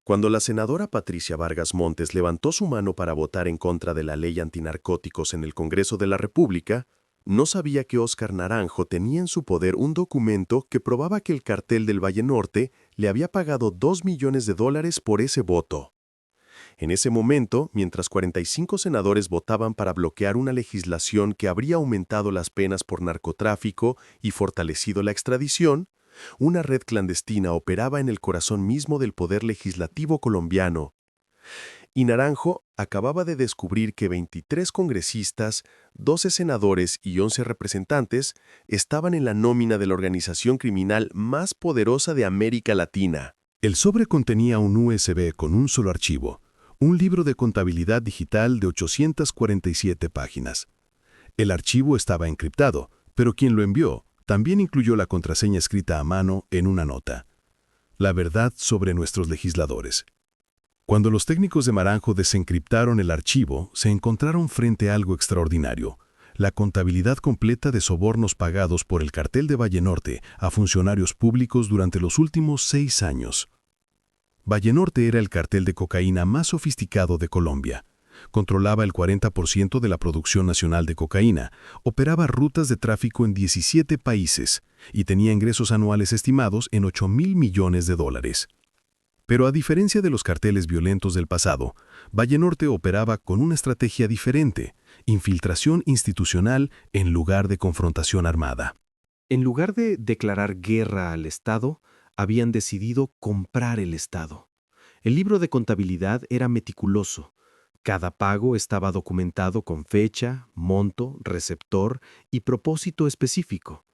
Cuando la senadora Patricia Vargas Montes levantó su mano para votar en contra de la ley antinarcóticos en el Congreso de la República, no sabía que Óscar Naranjo tenía en su poder un documento que probaba que el cartel del Valle Norte le había pagado $2 millones por ese voto. En ese momento, mientras 45 senadores votaban para bloquear una legislación que habría aumentado las penas por narcotráfico y fortalecido la extradición, una red clandestina operaba en el corazón mismo del poder legislativo colombiano. Y Naranjo acababa de descubrir que 23 congresistas, 12 senadores y 11 representantes estaban en la nómina de la organización criminal más poderosa de América Latina. El sobre contenía un USB con un solo archivo, un libro de contabilidad digital de 847 páginas. El archivo estaba encriptado, pero quien lo envió también incluyó la contraseña escrita a mano en una nota. La verdad sobre nuestros legisladores. Cuando los técnicos de Naranjo desencriptaron el archivo, se encontraron frente a algo extraordinario: la contabilidad completa de sobornos pagados por el cartel de Valle Norte a funcionarios públicos durante los últimos 6 años. Valle Norte era el cartel de cocaína más sofisticado de Colombia. Controlaba el 40% de la producción nacional de cocaína, operaba rutas de tráfico en 17 países y tenía ingresos anuales estimados en $8.000 millones. Pero a diferencia de los carteles violentos del pasado, Valle Norte operaba con una estrategia diferente: infiltración institucional en lugar de confrontación armada. En lugar de declarar guerra al Estado, habían decidido comprar el Estado. El libro de contabilidad era meticuloso. Cada pago estaba documentado con fecha, monto, receptor y propósito específico.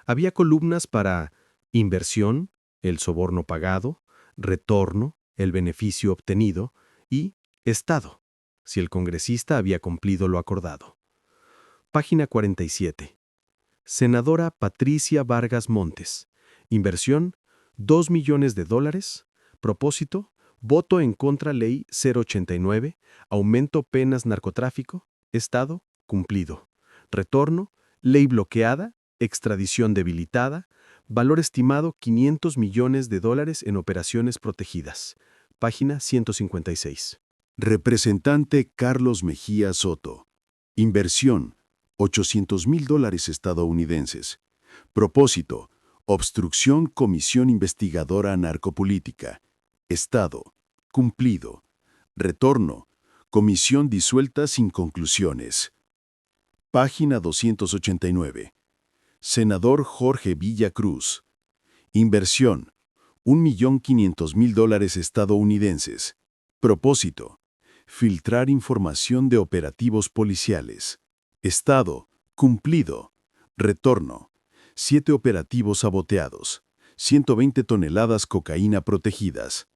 Había columnas para inversión, el soborno pagado; retorno, el beneficio obtenido; y Estado, si el congresista había cumplido lo acordado. Página 47. Senadora Patricia Vargas Montes. Inversión, $2 millones. Propósito, voto en contra ley 089, aumento penas narcotráfico. Estado, cumplido. Retorno, ley bloqueada, extradición debilitada, valor estimado $500 millones en operaciones protegidas. Página 156. Representante Carlos Mejía Soto. Inversión, $800.000 estadounidenses. Propósito, obstrucción Comisión Investigadora Narcopolítica. Estado, cumplido. Retorno, comisión disuelta sin conclusiones. Página 289. Senador Jorge Villa Cruz. Inversión, $1.500.000 estadounidenses. Propósito, filtrar información de operativos policiales. Estado, cumplido. Retorno, 7 operativos saboteados, 120 toneladas cocaína protegidas.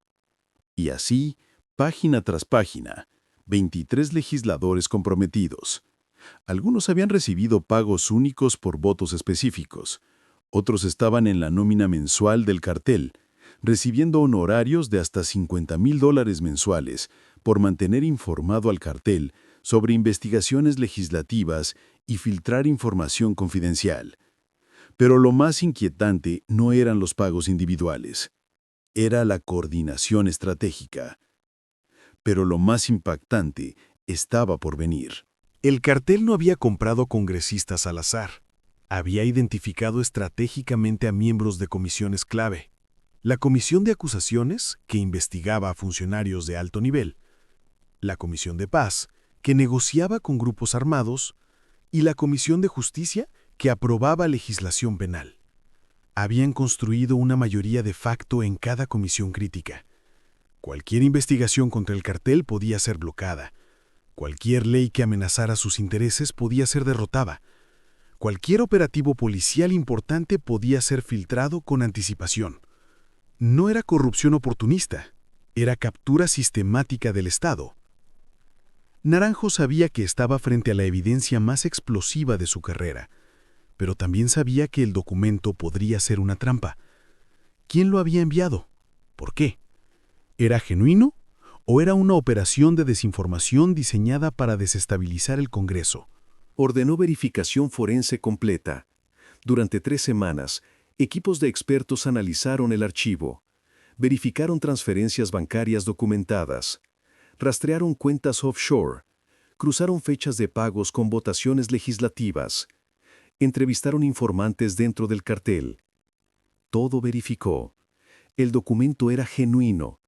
Y así, página tras página, 23 legisladores comprometidos. Algunos habían recibido pagos únicos por votos específicos. Otros estaban en la nómina mensual del cartel, recibiendo honorarios de hasta $50.000 mensuales por mantener informado al cartel sobre investigaciones legislativas y filtrar información confidencial. Pero lo más inquietante no eran los pagos individuales, era la coordinación estratégica. Pero lo más impactante estaba por venir. El cartel no había comprado congresistas al azar. Había identificado estratégicamente a miembros de comisiones clave. La Comisión de Acusaciones, que investigaba a funcionarios de alto nivel; la Comisión de Paz, que negociaba con grupos armados; y la Comisión de Justicia, que aprobaba legislación penal. Habían construido una mayoría de facto en cada comisión crítica. Cualquier investigación contra el cartel podía ser bloqueada. Cualquier ley que amenazara sus intereses podía ser derrotada. Cualquier operativo policial importante podía ser filtrado con anticipación. No era corrupción oportunista, era captura sistemática del Estado. Naranjo sabía que estaba frente a la evidencia más explosiva de su carrera, pero también sabía que el documento podría ser una trampa. ¿Quién lo había enviado? ¿Por qué? ¿Era genuino o era una operación de desinformación diseñada para desestabilizar el Congreso? Ordenó verificación forense completa. Durante 3 semanas, equipos de expertos analizaron el archivo. Verificaron transferencias bancarias documentadas. Rastrearon cuentas offshore. Cruzaron fechas de pagos con votaciones legislativas. Entrevistaron informantes dentro del cartel. Todo verificó. El documento era genuino,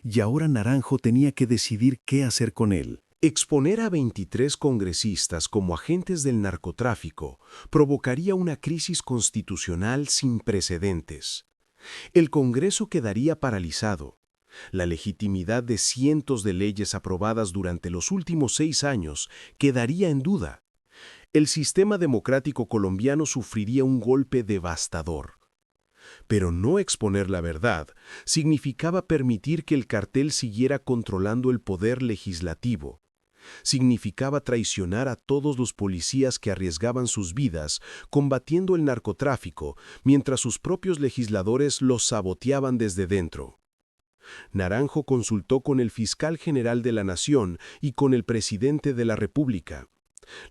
y ahora Naranjo tenía que decidir qué hacer con él. Exponer a 23 congresistas como agentes del narcotráfico provocaría una crisis constitucional sin precedentes. El Congreso quedaría paralizado. La legitimidad de cientos de leyes aprobadas durante los últimos 6 años quedaría en duda. El sistema democrático colombiano sufriría un golpe devastador. Pero no exponer la verdad significaba permitir que el cartel siguiera controlando el poder legislativo. Significaba traicionar a todos los policías que arriesgaban sus vidas combatiendo el narcotráfico mientras sus propios legisladores los saboteaban desde dentro. Naranjo consultó con el fiscal general de la Nación y con el presidente de la República.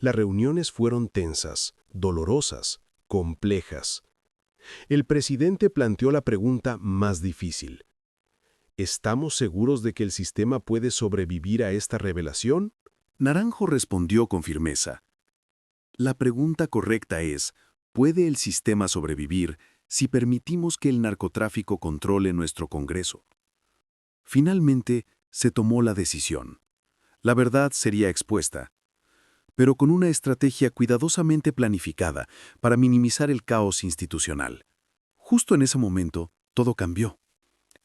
Las reuniones fueron tensas, dolorosas, complejas. El presidente planteó la pregunta más difícil. ¿Estamos seguros de que el sistema puede sobrevivir a esta revelación? Naranjo respondió con firmeza. La pregunta correcta es, ¿puede el sistema sobrevivir si permitimos que el narcotráfico controle nuestro Congreso? Finalmente, se tomó la decisión. La verdad sería expuesta, pero con una estrategia cuidadosamente planificada para minimizar el caos institucional. Justo en ese momento, todo cambió.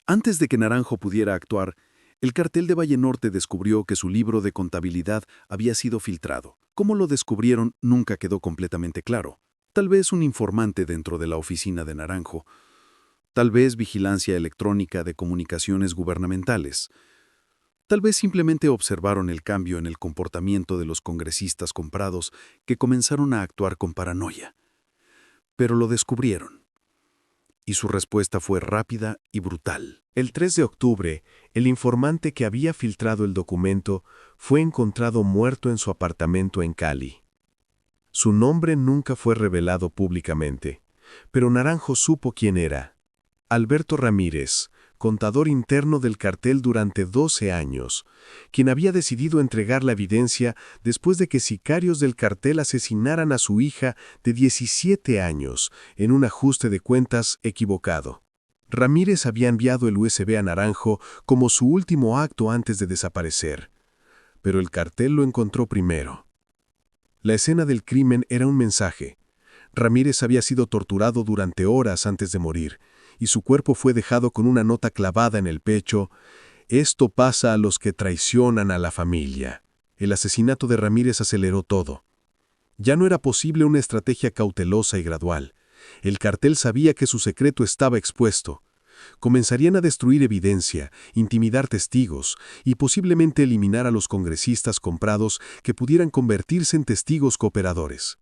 Antes de que Naranjo pudiera actuar, el cartel de Valle Norte descubrió que su libro de contabilidad había sido filtrado. Cómo lo descubrieron nunca quedó completamente claro. Tal vez un informante dentro de la oficina de Naranjo. Tal vez vigilancia electrónica de comunicaciones gubernamentales. Tal vez simplemente observaron el cambio en el comportamiento de los congresistas comprados que comenzaron a actuar con paranoia. Pero lo descubrieron. Y su respuesta fue rápida y brutal. El 3 de octubre, el informante que había filtrado el documento fue encontrado muerto en su apartamento en Cali. Su nombre nunca fue revelado públicamente, pero Naranjo supo quién era. Alberto Ramírez, contador interno del cartel durante 12 años, quien había decidido entregar la evidencia después de que sicarios del cartel asesinaran a su hija de 17 años en un ajuste de cuentas equivocado. Ramírez había enviado el USB a Naranjo como su último acto antes de desaparecer, pero el cartel lo encontró primero. La escena del crimen era un mensaje. Ramírez había sido torturado durante horas antes de morir, y su cuerpo fue dejado con una nota clavada en el pecho: «Esto pasa a los que traicionan a la familia». El asesinato de Ramírez aceleró todo. Ya no era posible una estrategia cautelosa y gradual. El cartel sabía que su secreto estaba expuesto. Comenzarían a destruir evidencia, intimidar testigos y posiblemente eliminar a los congresistas comprados que pudieran convertirse en testigos cooperadores.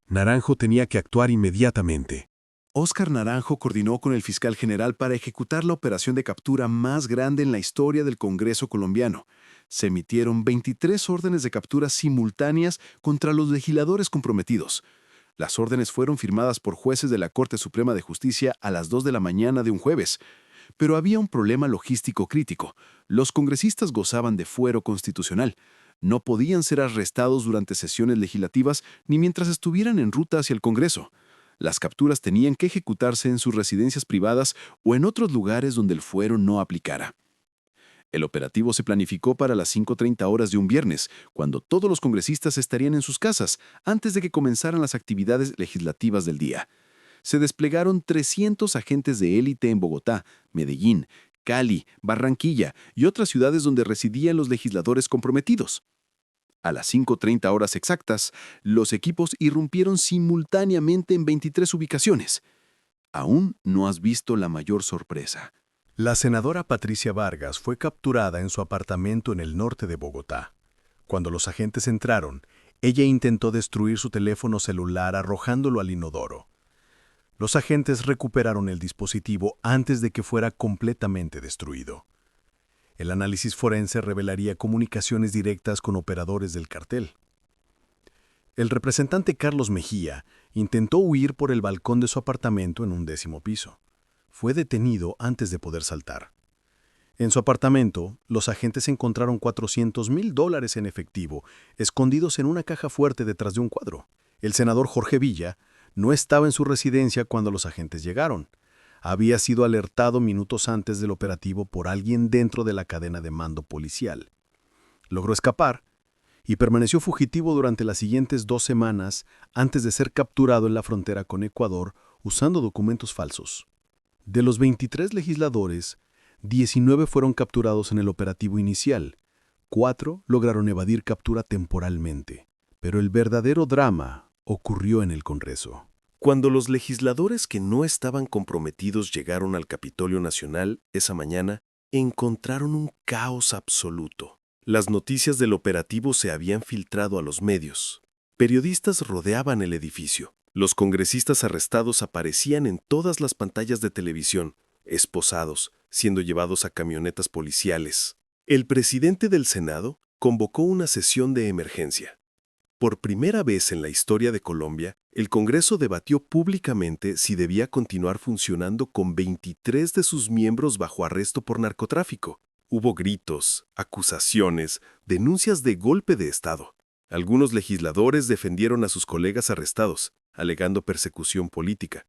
Naranjo tenía que actuar inmediatamente. Óscar Naranjo coordinó con el fiscal general para ejecutar la operación de captura más grande en la historia del Congreso colombiano. Se emitieron 23 órdenes de captura simultáneas contra los legisladores comprometidos. Las órdenes fueron firmadas por jueces de la Corte Suprema de Justicia a las 2 de la mañana de un jueves. Pero había un problema logístico crítico. Los congresistas gozaban de fuero constitucional. No podían ser arrestados durante sesiones legislativas ni mientras estuvieran en ruta hacia el Congreso. Las capturas tenían que ejecutarse en sus residencias privadas o en otros lugares donde el fuero no aplicara. El operativo se planificó para las 5:30 horas de un viernes, cuando todos los congresistas estarían en sus casas, antes de que comenzaran las actividades legislativas del día. Se desplegaron 300 agentes de élite en Bogotá, Medellín, Cali, Barranquilla y otras ciudades donde residían los legisladores comprometidos. A las 5:30 horas exactas, los equipos irrumpieron simultáneamente en 23 ubicaciones. Aún no has visto la mayor sorpresa. La senadora Patricia Vargas fue capturada en su apartamento en el norte de Bogotá. Cuando los agentes entraron, ella intentó destruir su teléfono celular arrojándolo al inodoro. Los agentes recuperaron el dispositivo antes de que fuera completamente destruido. El análisis forense revelaría comunicaciones directas con operadores del cartel. El representante Carlos Mejía intentó huir por el balcón de su apartamento en un 10º piso. fue detenido antes de poder saltar. En su apartamento, los agentes encontraron $400,000 en efectivo, escondidos en una caja fuerte detrás de un cuadro. El senador Jorge Villa no estaba en su residencia cuando los agentes llegaron. Había sido alertado minutos antes del operativo por alguien dentro de la cadena de mando policial. Logró escapar y permaneció fugitivo durante las siguientes 2 semanas antes de ser capturado en la frontera con Ecuador usando documentos falsos. De los 23 legisladores, 19 fueron capturados en el operativo inicial. 4 lograron evadir captura temporalmente. Pero el verdadero drama ocurrió en el Congreso. Cuando los legisladores que no estaban comprometidos llegaron al Capitolio Nacional esa mañana, encontraron un caos absoluto. Las noticias del operativo se habían filtrado a los medios. Periodistas rodeaban el edificio. Los congresistas arrestados aparecían en todas las pantallas de televisión, esposados, siendo llevados a camionetas policiales. El presidente del Senado convocó una sesión de emergencia. Por primera vez en la historia de Colombia, el Congreso debatió públicamente si debía continuar funcionando con 23 de sus miembros bajo arresto por narcotráfico. Hubo gritos, acusaciones, denuncias de golpe de Estado. Algunos legisladores defendieron a sus colegas arrestados, alegando persecución política.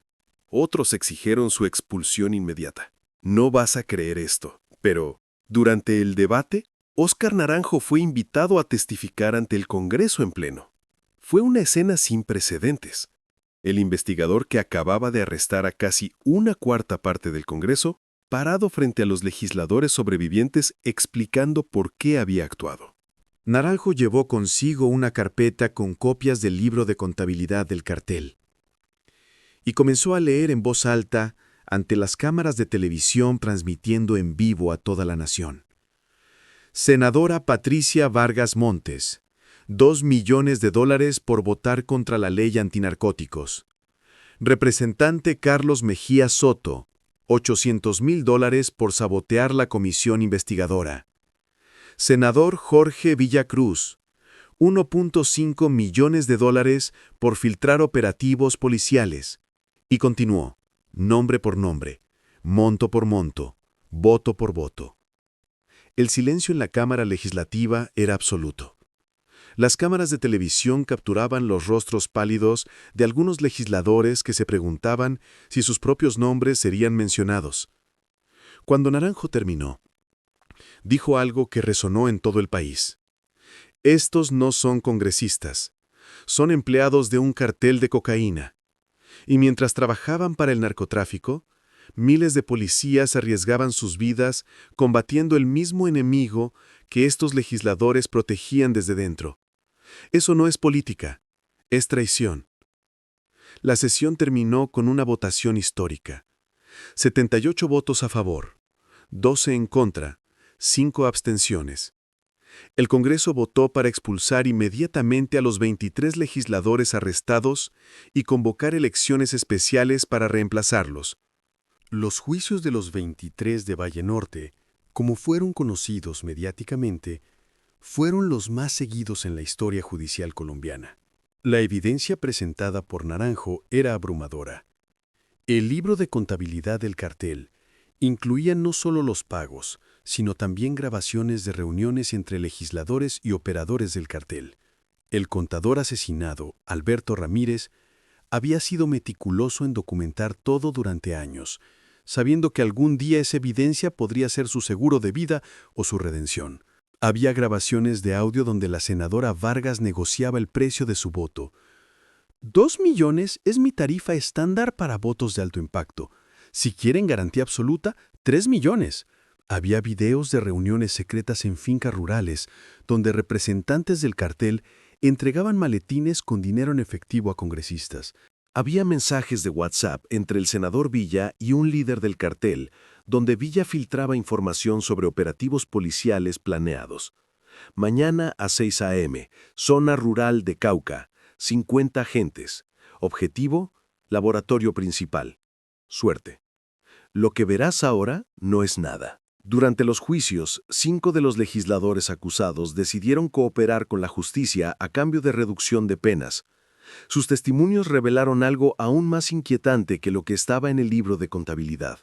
Otros exigieron su expulsión inmediata. No vas a creer esto, pero durante el debate, Óscar Naranjo fue invitado a testificar ante el Congreso en pleno. Fue una escena sin precedentes. El investigador que acababa de arrestar a casi 1/4 parte del Congreso, parado frente a los legisladores sobrevivientes explicando por qué había actuado. Naranjo llevó consigo una carpeta con copias del libro de contabilidad del cartel y comenzó a leer en voz alta ante las cámaras de televisión transmitiendo en vivo a toda la nación. Senadora Patricia Vargas Montes, $2 millones por votar contra la ley antinarcóticos. Representante Carlos Mejía Soto, $800,000 por sabotear la comisión investigadora. Senador Jorge Villacruz, $1.5 millones por filtrar operativos policiales. Y continuó, nombre por nombre, monto por monto, voto por voto. El silencio en la Cámara Legislativa era absoluto. Las cámaras de televisión capturaban los rostros pálidos de algunos legisladores que se preguntaban si sus propios nombres serían mencionados. Cuando Naranjo terminó, dijo algo que resonó en todo el país. Estos no son congresistas, son empleados de un cartel de cocaína. Y mientras trabajaban para el narcotráfico, miles de policías arriesgaban sus vidas combatiendo el mismo enemigo que estos legisladores protegían desde dentro. Eso no es política, es traición. La sesión terminó con una votación histórica. 78 votos a favor, 12 en contra, 5 abstenciones. El Congreso votó para expulsar inmediatamente a los 23 legisladores arrestados y convocar elecciones especiales para reemplazarlos. Los juicios de los 23 de Valle Norte, como fueron conocidos mediáticamente, fueron los más seguidos en la historia judicial colombiana. La evidencia presentada por Naranjo era abrumadora. El libro de contabilidad del cartel incluía no solo los pagos, sino también grabaciones de reuniones entre legisladores y operadores del cartel. El contador asesinado, Alberto Ramírez, había sido meticuloso en documentar todo durante años, sabiendo que algún día esa evidencia podría ser su seguro de vida o su redención. Había grabaciones de audio donde la senadora Vargas negociaba el precio de su voto. 2 millones es mi tarifa estándar para votos de alto impacto. Si quieren garantía absoluta, 3 millones. Había videos de reuniones secretas en fincas rurales, donde representantes del cartel entregaban maletines con dinero en efectivo a congresistas. Había mensajes de WhatsApp entre el senador Villa y un líder del cartel, donde Villa filtraba información sobre operativos policiales planeados. Mañana a 6 a.m., zona rural de Cauca, 50 agentes. Objetivo, laboratorio principal. Suerte. Lo que verás ahora no es nada. Durante los juicios, 5 de los legisladores acusados decidieron cooperar con la justicia a cambio de reducción de penas. Sus testimonios revelaron algo aún más inquietante que lo que estaba en el libro de contabilidad.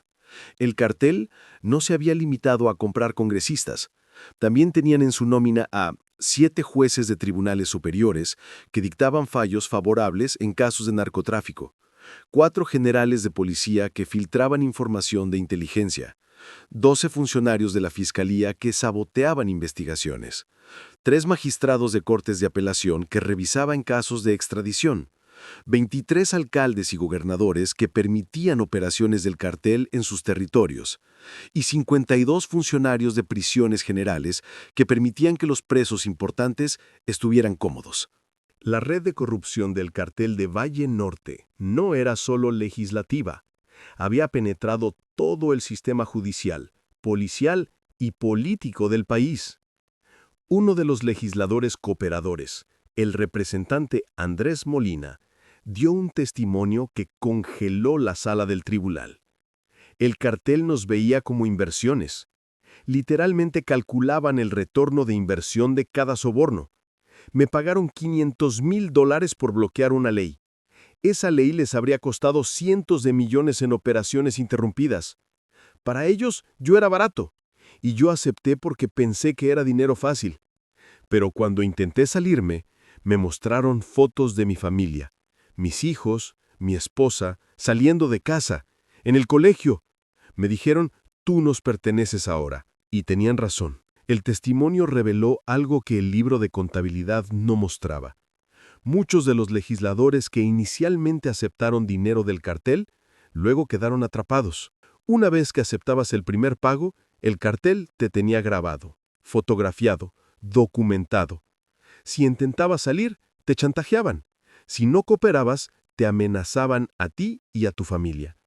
El cartel no se había limitado a comprar congresistas. También tenían en su nómina a 7 jueces de tribunales superiores que dictaban fallos favorables en casos de narcotráfico, 4 generales de policía que filtraban información de inteligencia, 12 funcionarios de la Fiscalía que saboteaban investigaciones, 3 magistrados de cortes de apelación que revisaban casos de extradición, 23 alcaldes y gobernadores que permitían operaciones del cartel en sus territorios, y 52 funcionarios de prisiones generales que permitían que los presos importantes estuvieran cómodos. La red de corrupción del cartel de Valle Norte no era solo legislativa. Había penetrado todo el sistema judicial, policial y político del país. Uno de los legisladores cooperadores, el representante Andrés Molina, dio un testimonio que congeló la sala del tribunal. El cartel nos veía como inversiones. Literalmente calculaban el retorno de inversión de cada soborno. Me pagaron $500,000 por bloquear una ley. Esa ley les habría costado cientos de millones en operaciones interrumpidas. Para ellos, yo era barato, y yo acepté porque pensé que era dinero fácil. Pero cuando intenté salirme, me mostraron fotos de mi familia, mis hijos, mi esposa, saliendo de casa, en el colegio. Me dijeron, tú nos perteneces ahora, y tenían razón. El testimonio reveló algo que el libro de contabilidad no mostraba. Muchos de los legisladores que inicialmente aceptaron dinero del cartel, luego quedaron atrapados. Una vez que aceptabas el primer pago, el cartel te tenía grabado, fotografiado, documentado. Si intentabas salir, te chantajeaban. Si no cooperabas, te amenazaban a ti y a tu familia.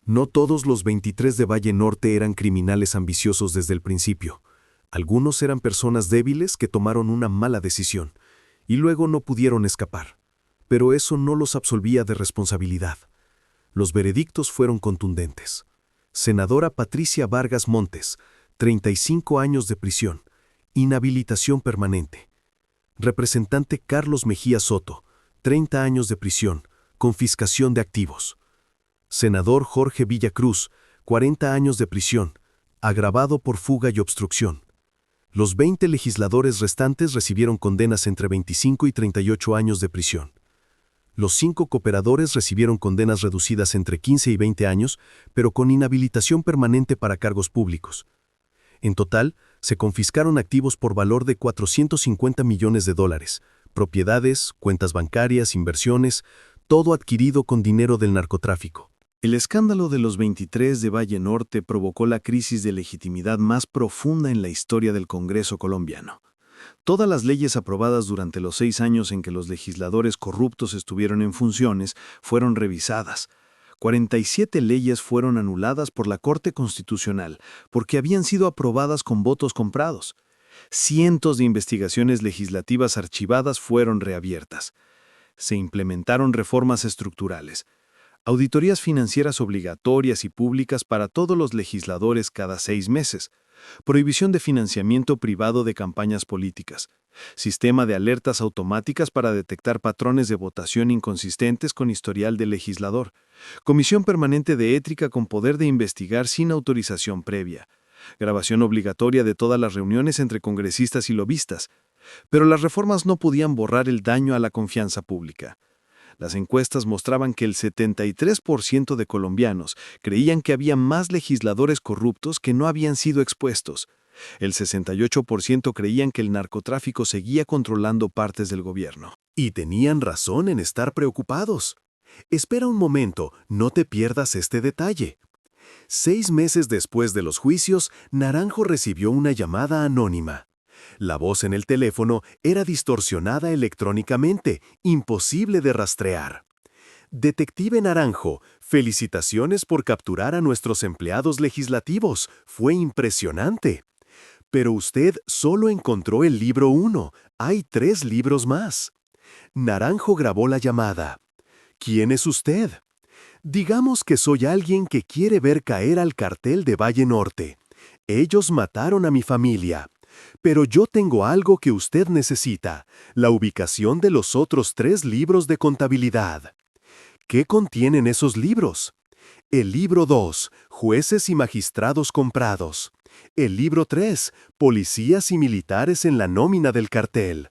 No todos los 23 de Valle Norte eran criminales ambiciosos desde el principio. Algunos eran personas débiles que tomaron una mala decisión y luego no pudieron escapar. Pero eso no los absolvía de responsabilidad. Los veredictos fueron contundentes. Senadora Patricia Vargas Montes, 35 años de prisión, inhabilitación permanente. Representante Carlos Mejía Soto, 30 años de prisión, confiscación de activos. Senador Jorge Villacruz, 40 años de prisión, agravado por fuga y obstrucción. Los 20 legisladores restantes recibieron condenas entre 25 y 38 años de prisión. Los 5 cooperadores recibieron condenas reducidas entre 15 y 20 años, pero con inhabilitación permanente para cargos públicos. En total, se confiscaron activos por valor de $450 millones, propiedades, cuentas bancarias, inversiones, todo adquirido con dinero del narcotráfico. El escándalo de los 23 de Valle Norte provocó la crisis de legitimidad más profunda en la historia del Congreso colombiano. Todas las leyes aprobadas durante los 6 años en que los legisladores corruptos estuvieron en funciones fueron revisadas. 47 leyes fueron anuladas por la Corte Constitucional porque habían sido aprobadas con votos comprados. Cientos de investigaciones legislativas archivadas fueron reabiertas. Se implementaron reformas estructurales. Auditorías financieras obligatorias y públicas para todos los legisladores cada 6 meses, prohibición de financiamiento privado de campañas políticas, sistema de alertas automáticas para detectar patrones de votación inconsistentes con historial del legislador, comisión permanente de ética con poder de investigar sin autorización previa, grabación obligatoria de todas las reuniones entre congresistas y lobistas. Pero las reformas no podían borrar el daño a la confianza pública. Las encuestas mostraban que el 73% de colombianos creían que había más legisladores corruptos que no habían sido expuestos. El 68% creían que el narcotráfico seguía controlando partes del gobierno. Y tenían razón en estar preocupados. Espera un momento, no te pierdas este detalle. 6 meses después de los juicios, Naranjo recibió una llamada anónima. La voz en el teléfono era distorsionada electrónicamente, imposible de rastrear. Detective Naranjo, felicitaciones por capturar a nuestros empleados legislativos. Fue impresionante. Pero usted solo encontró el libro 1. Hay 3 libros más. Naranjo grabó la llamada. ¿Quién es usted? Digamos que soy alguien que quiere ver caer al cartel de Valle Norte. Ellos mataron a mi familia. Pero yo tengo algo que usted necesita, la ubicación de los otros 3 libros de contabilidad. ¿Qué contienen esos libros? El libro 2, jueces y magistrados comprados. El libro 3, policías y militares en la nómina del cartel.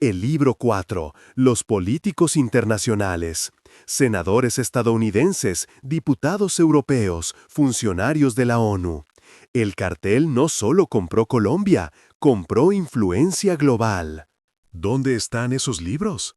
El libro 4, los políticos internacionales. Senadores estadounidenses, diputados europeos, funcionarios de la ONU. El cartel no solo compró Colombia, compró influencia global. ¿Dónde están esos libros?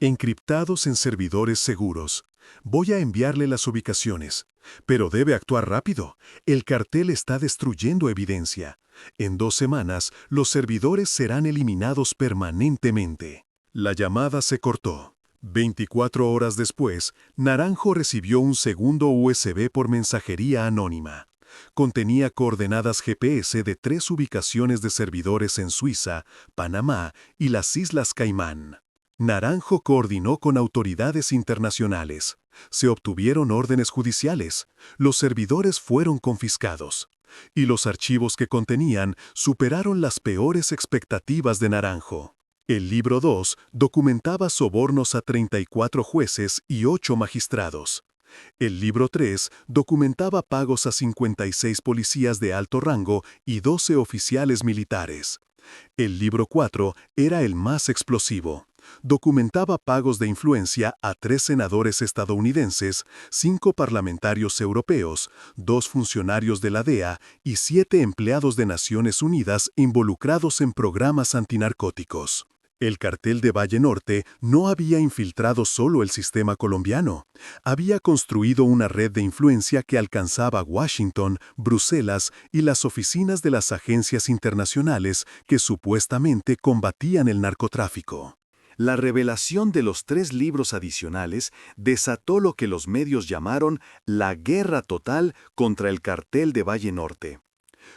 Encriptados en servidores seguros. Voy a enviarle las ubicaciones. Pero debe actuar rápido. El cartel está destruyendo evidencia. En 2 semanas, los servidores serán eliminados permanentemente. La llamada se cortó. 24 horas después, Naranjo recibió un segundo USB por mensajería anónima. Contenía coordenadas GPS de 3 ubicaciones de servidores en Suiza, Panamá y las Islas Caimán. Naranjo coordinó con autoridades internacionales. Se obtuvieron órdenes judiciales. Los servidores fueron confiscados. Y los archivos que contenían superaron las peores expectativas de Naranjo. El libro 2 documentaba sobornos a 34 jueces y 8 magistrados. El libro 3 documentaba pagos a 56 policías de alto rango y 12 oficiales militares. El libro 4 era el más explosivo. Documentaba pagos de influencia a 3 senadores estadounidenses, 5 parlamentarios europeos, 2 funcionarios de la DEA y 7 empleados de Naciones Unidas involucrados en programas antinarcóticos. El cartel de Valle Norte no había infiltrado solo el sistema colombiano. Había construido una red de influencia que alcanzaba Washington, Bruselas y las oficinas de las agencias internacionales que supuestamente combatían el narcotráfico. La revelación de los 3 libros adicionales desató lo que los medios llamaron la guerra total contra el cartel de Valle Norte.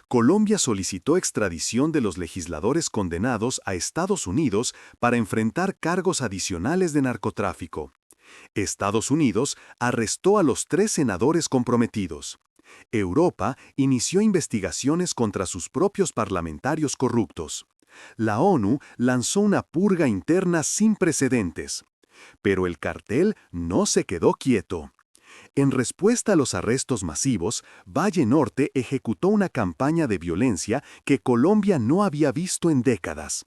Colombia solicitó extradición de los legisladores condenados a Estados Unidos para enfrentar cargos adicionales de narcotráfico. Estados Unidos arrestó a los 3 senadores comprometidos. Europa inició investigaciones contra sus propios parlamentarios corruptos. La ONU lanzó una purga interna sin precedentes. Pero el cartel no se quedó quieto. En respuesta a los arrestos masivos, Valle Norte ejecutó una campaña de violencia que Colombia no había visto en décadas.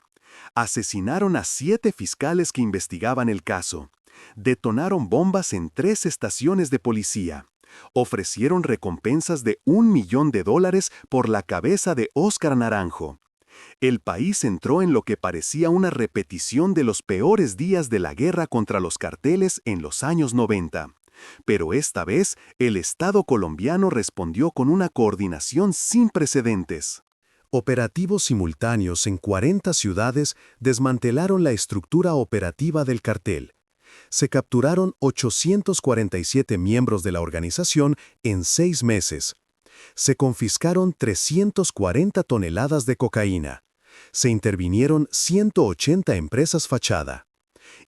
Asesinaron a 7 fiscales que investigaban el caso. Detonaron bombas en 3 estaciones de policía. Ofrecieron recompensas de $1 millón por la cabeza de Óscar Naranjo. El país entró en lo que parecía una repetición de los peores días de la guerra contra los carteles en los años 90. Pero esta vez, el Estado colombiano respondió con una coordinación sin precedentes. Operativos simultáneos en 40 ciudades desmantelaron la estructura operativa del cartel. Se capturaron 847 miembros de la organización en 6 meses. Se confiscaron 340 toneladas de cocaína. Se intervinieron 180 empresas fachada.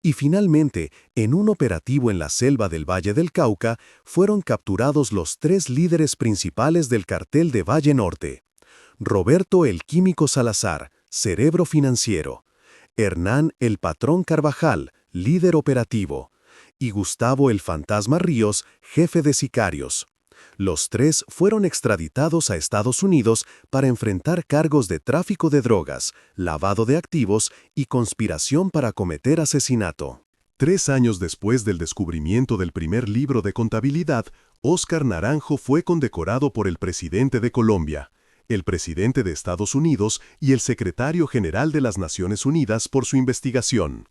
Y finalmente, en un operativo en la selva del Valle del Cauca, fueron capturados los 3 líderes principales del cartel de Valle Norte. Roberto el Químico Salazar, cerebro financiero. Hernán el Patrón Carvajal, líder operativo. Y Gustavo el Fantasma Ríos, jefe de sicarios. Los 3 fueron extraditados a Estados Unidos para enfrentar cargos de tráfico de drogas, lavado de activos y conspiración para cometer asesinato. 3 años después del descubrimiento del primer libro de contabilidad, Óscar Naranjo fue condecorado por el presidente de Colombia, el presidente de Estados Unidos y el secretario general de las Naciones Unidas por su investigación.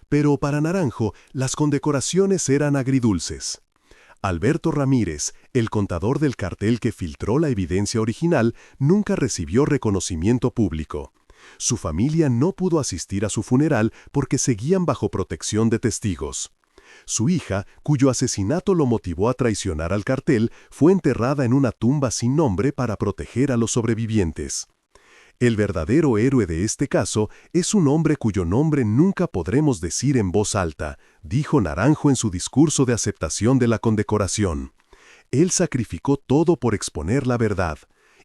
Pero para Naranjo, las condecoraciones eran agridulces. Alberto Ramírez, el contador del cartel que filtró la evidencia original, nunca recibió reconocimiento público. Su familia no pudo asistir a su funeral porque seguían bajo protección de testigos. Su hija, cuyo asesinato lo motivó a traicionar al cartel, fue enterrada en una tumba sin nombre para proteger a los sobrevivientes. El verdadero héroe de este caso es un hombre cuyo nombre nunca podremos decir en voz alta, dijo Naranjo en su discurso de aceptación de la condecoración. Él sacrificó todo por exponer la verdad,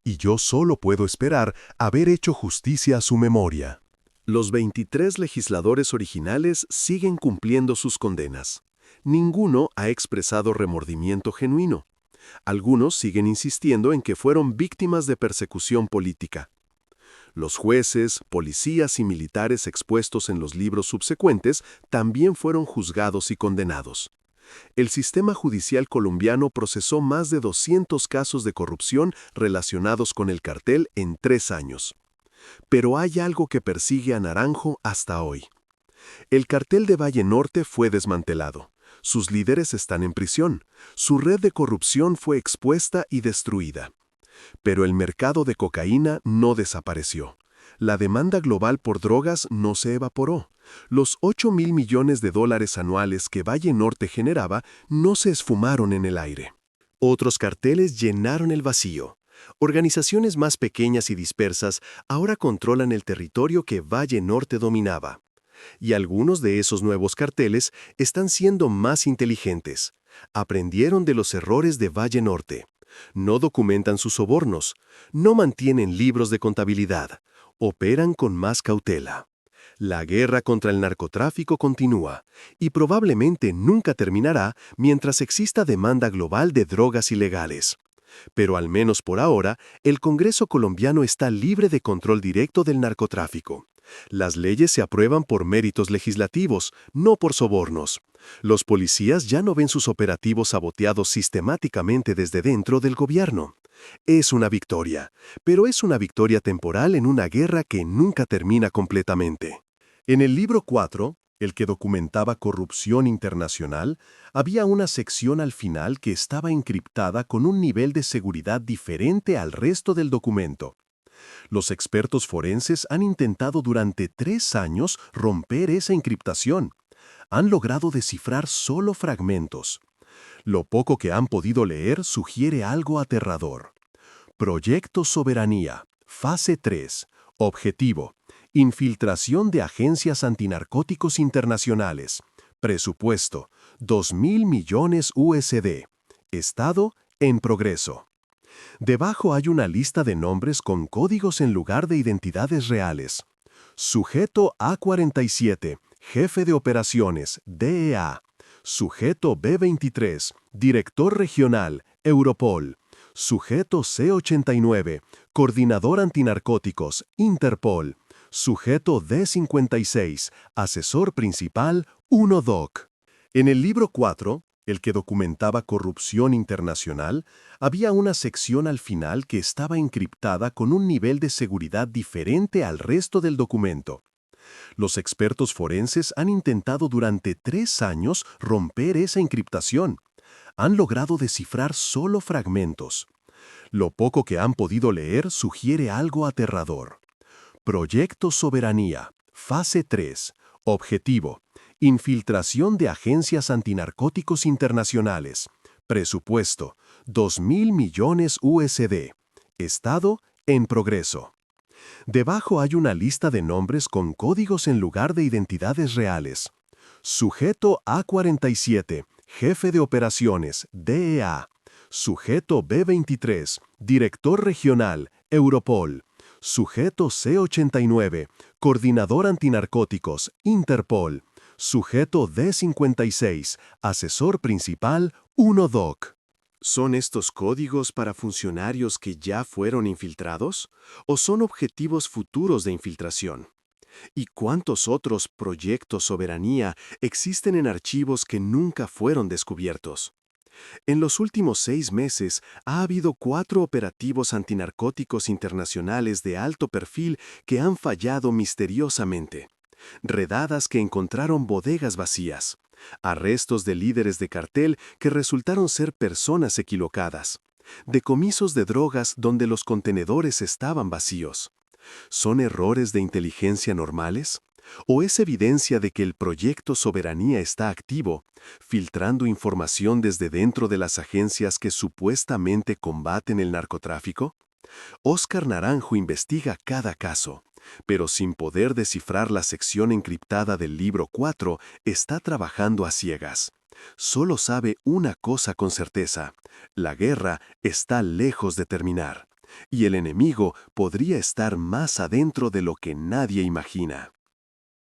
y yo solo puedo esperar haber hecho justicia a su memoria. Los 23 legisladores originales siguen cumpliendo sus condenas. Ninguno ha expresado remordimiento genuino. Algunos siguen insistiendo en que fueron víctimas de persecución política. Los jueces, policías y militares expuestos en los libros subsecuentes también fueron juzgados y condenados. El sistema judicial colombiano procesó más de 200 casos de corrupción relacionados con el cartel en 3 años. Pero hay algo que persigue a Naranjo hasta hoy. El cartel de Valle Norte fue desmantelado. Sus líderes están en prisión. Su red de corrupción fue expuesta y destruida. Pero el mercado de cocaína no desapareció. La demanda global por drogas no se evaporó. Los 8.000 millones de dólares anuales que Valle Norte generaba no se esfumaron en el aire. Otros carteles llenaron el vacío. Organizaciones más pequeñas y dispersas ahora controlan el territorio que Valle Norte dominaba. Y algunos de esos nuevos carteles están siendo más inteligentes. Aprendieron de los errores de Valle Norte. No documentan sus sobornos, no mantienen libros de contabilidad, operan con más cautela. La guerra contra el narcotráfico continúa y probablemente nunca terminará mientras exista demanda global de drogas ilegales. Pero al menos por ahora, el Congreso colombiano está libre de control directo del narcotráfico. Las leyes se aprueban por méritos legislativos, no por sobornos. Los policías ya no ven sus operativos saboteados sistemáticamente desde dentro del gobierno. Es una victoria, pero es una victoria temporal en una guerra que nunca termina completamente. En el libro 4, el que documentaba corrupción internacional, había una sección al final que estaba encriptada con un nivel de seguridad diferente al resto del documento. Los expertos forenses han intentado durante 3 años romper esa encriptación. Han logrado descifrar solo fragmentos. Lo poco que han podido leer sugiere algo aterrador. Proyecto Soberanía, fase 3, objetivo, infiltración de agencias antinarcóticos internacionales, presupuesto, 2.000 millones USD, estado en progreso. Debajo hay una lista de nombres con códigos en lugar de identidades reales. Sujeto A47, jefe de operaciones, DEA. Sujeto B23, director regional, Europol. Sujeto C89, coordinador antinarcóticos, Interpol. Sujeto D56, asesor principal, UNODOC. En el libro 4, el que documentaba corrupción internacional, había una sección al final que estaba encriptada con un nivel de seguridad diferente al resto del documento. Los expertos forenses han intentado durante 3 años romper esa encriptación. Han logrado descifrar solo fragmentos. Lo poco que han podido leer sugiere algo aterrador. Proyecto Soberanía, fase 3, objetivo, infiltración de agencias antinarcóticos internacionales, presupuesto, 2.000 millones USD, estado en progreso. Debajo hay una lista de nombres con códigos en lugar de identidades reales. Sujeto A47, jefe de operaciones, DEA. Sujeto B23, director regional, Europol. Sujeto C89, coordinador antinarcóticos, Interpol. Sujeto D56, asesor principal, UNODOC. ¿Son estos códigos para funcionarios que ya fueron infiltrados? ¿O son objetivos futuros de infiltración? ¿Y cuántos otros proyectos soberanía existen en archivos que nunca fueron descubiertos? En los últimos 6 meses ha habido 4 operativos antinarcóticos internacionales de alto perfil que han fallado misteriosamente. Redadas que encontraron bodegas vacías. Arrestos de líderes de cartel que resultaron ser personas equivocadas. Decomisos de drogas donde los contenedores estaban vacíos. ¿Son errores de inteligencia normales? ¿O es evidencia de que el proyecto Soberanía está activo, filtrando información desde dentro de las agencias que supuestamente combaten el narcotráfico? Óscar Naranjo investiga cada caso, pero sin poder descifrar la sección encriptada del libro 4, está trabajando a ciegas. Solo sabe una cosa con certeza: la guerra está lejos de terminar, y el enemigo podría estar más adentro de lo que nadie imagina.